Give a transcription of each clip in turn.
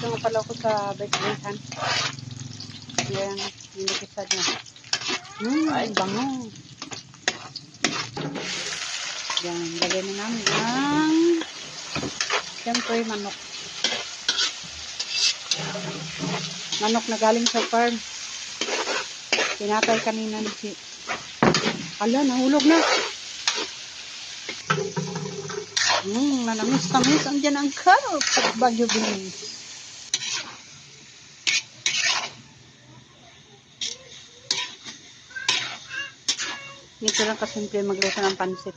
Dito nga pala ako sa birthday-han. Yan, yung kisad niya. Bango. Yan, lagyan na namin ang siyempre manok. Manok na galing sa farm. Tinatay kanina ni si... Ala, nahulog na. Manamis-tamis. Andiyan ang carrot at bagyo beans. Dito lang kasimple magluto ng pansit.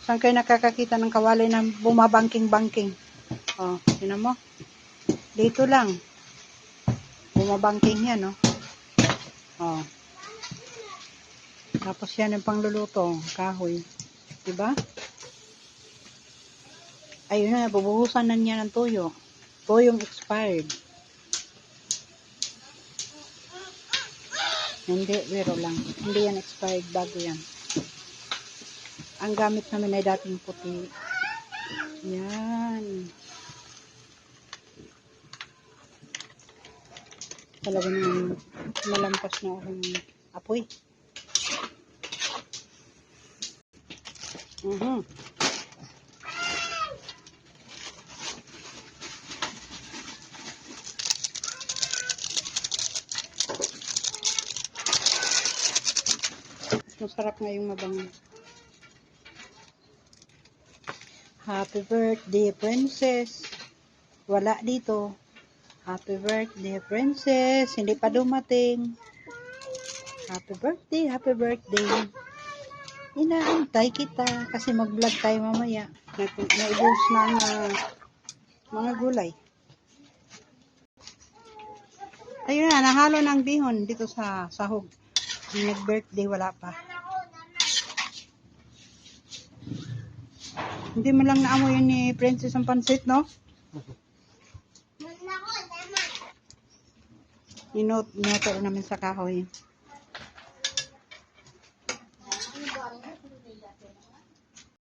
Saan kayo nakakakita ng kawali na bumabangking-bangking? Oh, tinan mo. Dito lang. Bumabangking yan, no? Oh. Tapos yan yung pangluluto, kahoy. Diba? Ayun na, bubuhusan na niya ng toyo. Toyong expired. Hindi, biro lang. Hindi yan expired, bago yan. Ang gamit namin ay dating puti. Yan. Talaga naman malampas na akong apoy. Masarap ngayong mabango. Happy birthday, princess. Wala dito. Happy birthday, princess. Hindi pa dumating. Happy birthday, happy birthday. Inaantay kita kasi mag-vlog tayo mamaya. Naubos na ang mga gulay. Ayun na, nahalo ng bihon dito sa sahog. Nag-birthday, wala pa. Hindi mo lang naamoy yun ni princess ang pansit, no? Inoto namin sa kahoy.